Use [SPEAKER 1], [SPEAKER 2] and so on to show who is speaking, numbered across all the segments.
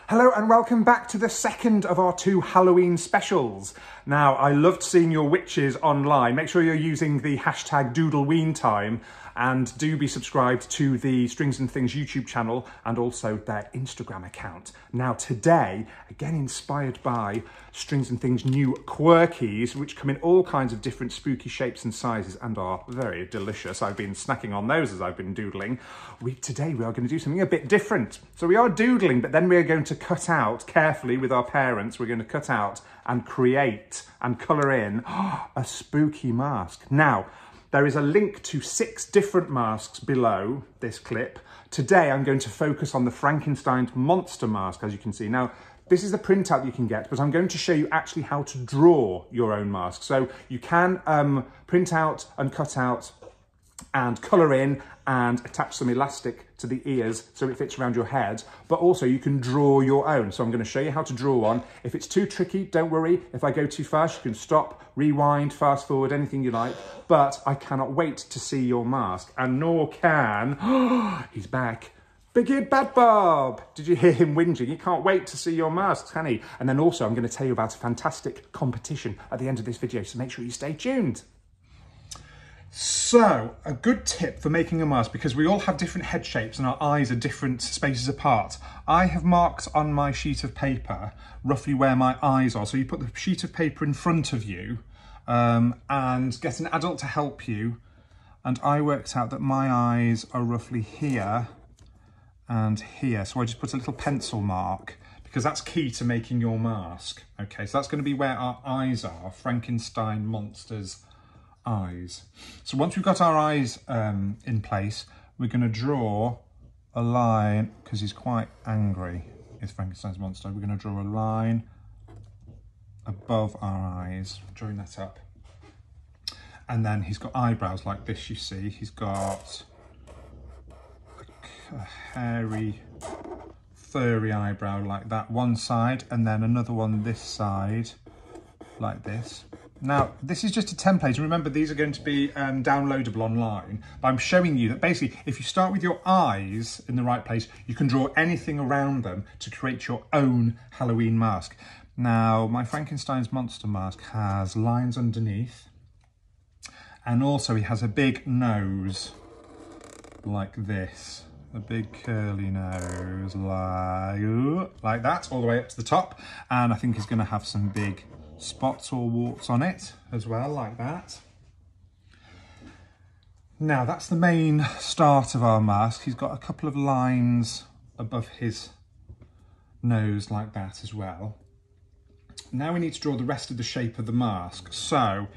[SPEAKER 1] Hello and welcome back to the second of our two Halloween specials. Now, I loved seeing your witches online. Make sure you're using the hashtag DoodleWeen Time and do be subscribed to the Strings and Things YouTube channel and also their Instagram account. Now today, again inspired by Strings and Things' new Quirkies, which come in all kinds of different spooky shapes and sizes and are very delicious. I've been snacking on those as I've been doodling. Today we are going to do something a bit different. So we are doodling, but then we are going to cut out, carefully with our parents, we're going to cut out and create and colour in a spooky mask. Now, there is a link to 6 different masks below this clip. Today, I'm going to focus on the Frankenstein's monster mask, as you can see. Now, this is the printout you can get, but I'm going to show you actually how to draw your own mask. So you can print out and cut out and colour in and attach some elastic to the ears so it fits around your head, but also you can draw your own. So I'm going to show you how to draw one. If it's too tricky, don't worry. If I go too fast, you can stop, rewind, fast forward, anything you like. But I cannot wait to see your mask, and nor can, he's back, Big Eared Bad Bob. Did you hear him whinging? He can't wait to see your masks, can he? And then also I'm going to tell you about a fantastic competition at the end of this video, so make sure you stay tuned. So, a good tip for making a mask, because we all have different head shapes and our eyes are different spaces apart. I have marked on my sheet of paper roughly where my eyes are. So you put the sheet of paper in front of you and get an adult to help you. And I worked out that my eyes are roughly here and here. So I just put a little pencil mark because that's key to making your mask. Okay, so that's going to be where our eyes are, Frankenstein monster's eyes. So once we've got our eyes in place, we're going to draw a line, because he's quite angry, is Frankenstein's monster. We're going to draw a line above our eyes, drawing that up. And then he's got eyebrows like this, you see. He's got a hairy, furry eyebrow like that one side, and then another one this side, like this. Now, this is just a template, and remember these are going to be downloadable online, but I'm showing you that basically if you start with your eyes in the right place, you can draw anything around them to create your own Halloween mask. Now, my Frankenstein's monster mask has lines underneath, and also he has a big nose like this, a big curly nose like that, all the way up to the top, and I think he's going to have some big spots or warts on it as well, like that. Now that's the main start of our mask. He's got a couple of lines above his nose like that as well. Now we need to draw the rest of the shape of the mask. So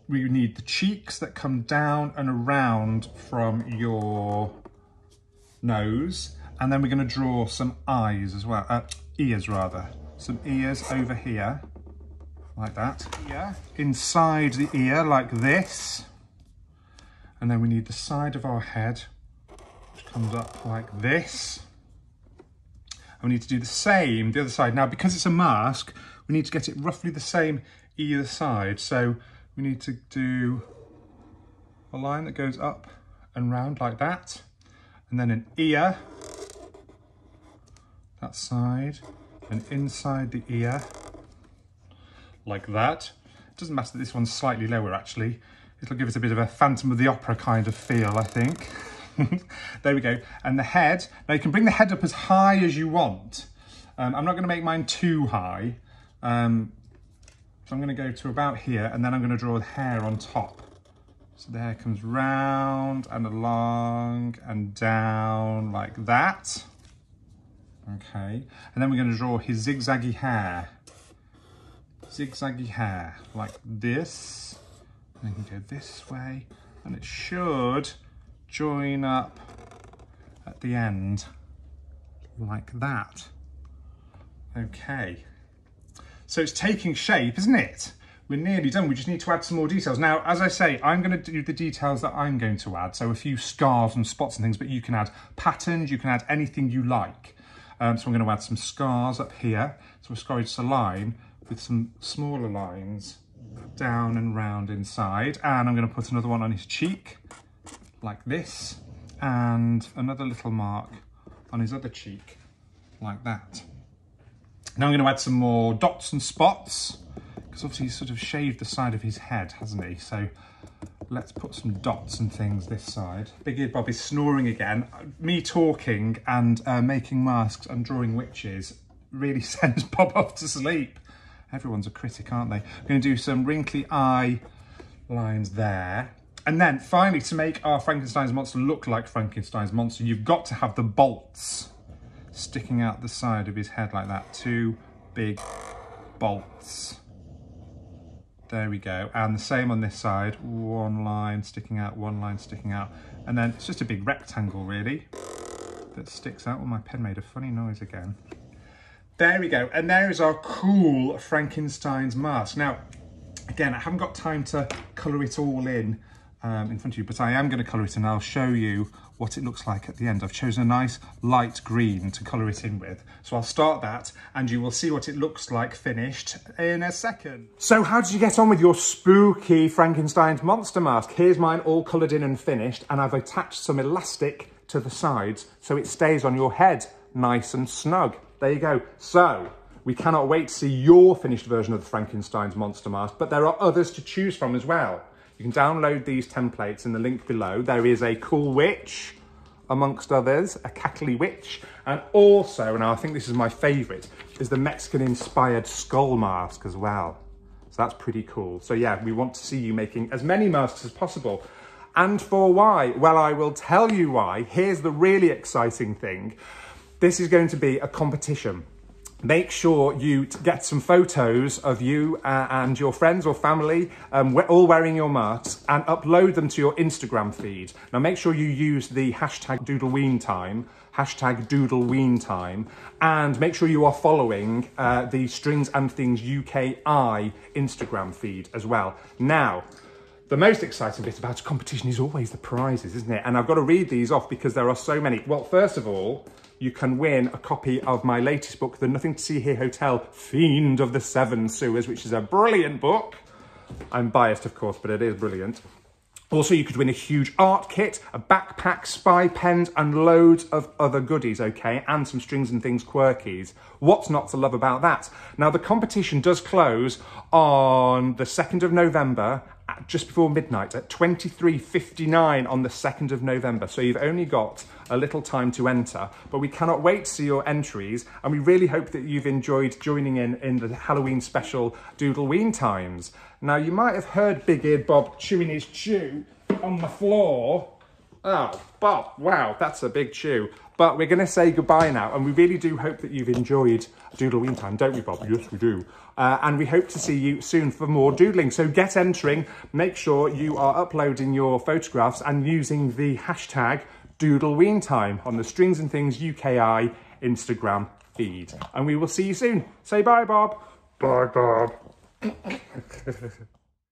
[SPEAKER 1] we need the cheeks that come down and around from your nose, and then we're going to draw some eyes as well, ears rather, some ears over here like that, yeah, inside the ear like this, and then we need the side of our head which comes up like this, and we need to do the same the other side. Now because it's a mask, we need to get it roughly the same either side, so we need to do a line that goes up and round like that, and then an ear that side, and inside the ear like that. It doesn't matter that this one's slightly lower actually. It'll give us a bit of a Phantom of the Opera kind of feel, I think. There we go. And the head, now you can bring the head up as high as you want. I'm not going to make mine too high. So I'm going to go to about here, and then I'm going to draw the hair on top. So the hair comes round and along and down like that. Okay. And then we're going to draw his zigzaggy hair. Zigzaggy hair like this, and you can go this way, and it should join up at the end like that. Okay, so it's taking shape, isn't it? We're nearly done. We just need to add some more details. Now, as I say, I'm going to do the details that I'm going to add, so a few scars and spots and things, but you can add patterns, you can add anything you like. So I'm going to add some scars up here. So we're scarring just a line with some smaller lines down and round inside, and I'm going to put another one on his cheek like this, and another little mark on his other cheek like that. Now I'm going to add some more dots and spots, because obviously he's sort of shaved the side of his head, hasn't he? So let's put some dots and things this side. Big Eared Bob is snoring again. Me talking and making masks and drawing witches really sends Bob off to sleep. Everyone's a critic, aren't they? I'm going to do some wrinkly eye lines there. And then finally, to make our Frankenstein's monster look like Frankenstein's monster, you've got to have the bolts sticking out the side of his head like that. 2 big bolts. There we go. And the same on this side. 1 line sticking out, 1 line sticking out. And then it's just a big rectangle really that sticks out. Oh, my pen made a funny noise again. There we go. And there is our cool Frankenstein's mask. Now, again, I haven't got time to colour it all in front of you, but I am going to colour it and I'll show you what it looks like at the end. I've chosen a nice light green to colour it in with. So I'll start that and you will see what it looks like finished in a second. So how did you get on with your spooky Frankenstein's monster mask? Here's mine all coloured in and finished, and I've attached some elastic to the sides so it stays on your head nice and snug. There you go. So we cannot wait to see your finished version of the Frankenstein's monster mask, but there are others to choose from as well. You can download these templates in the link below. There is a cool witch, amongst others, a cackly witch, and also, and I think this is my favourite, is the Mexican-inspired skull mask as well. So that's pretty cool. So yeah, we want to see you making as many masks as possible. And for why? Well, I will tell you why. Here's the really exciting thing. This is going to be a competition. Make sure you get some photos of you and your friends or family all wearing your masks and upload them to your Instagram feed. Now make sure you use the hashtag DoodleWeen Time, hashtag DoodleWeen Time, and make sure you are following the Strings and Things UKI Instagram feed as well. Now, the most exciting bit about a competition is always the prizes, isn't it? And I've got to read these off because there are so many. Well, first of all, you can win a copy of my latest book, The Nothing to See Here Hotel, Fiend of the Seven Sewers, which is a brilliant book. I'm biased, of course, but it is brilliant. Also, you could win a huge art kit, a backpack, spy pens, and loads of other goodies, okay? And some Strings and Things Quirkies. What's not to love about that? Now, the competition does close on the 2nd of November, just before midnight, at 23:59 on the 2nd of November. So you've only got a little time to enter, but we cannot wait to see your entries, and we really hope that you've enjoyed joining in the Halloween special DoodleWeen Times. Now, you might have heard Big Eared Bob chewing his chew on the floor. Oh, Bob, wow, that's a big chew. But we're going to say goodbye now, and we really do hope that you've enjoyed DoodleWeen Time, don't we, Bob? Yes, we do. And we hope to see you soon for more doodling. So get entering. Make sure you are uploading your photographs and using the hashtag DoodleWeen Time on the Strings and Things UKI Instagram feed. And we will see you soon. Say bye, Bob. Bye, Bob.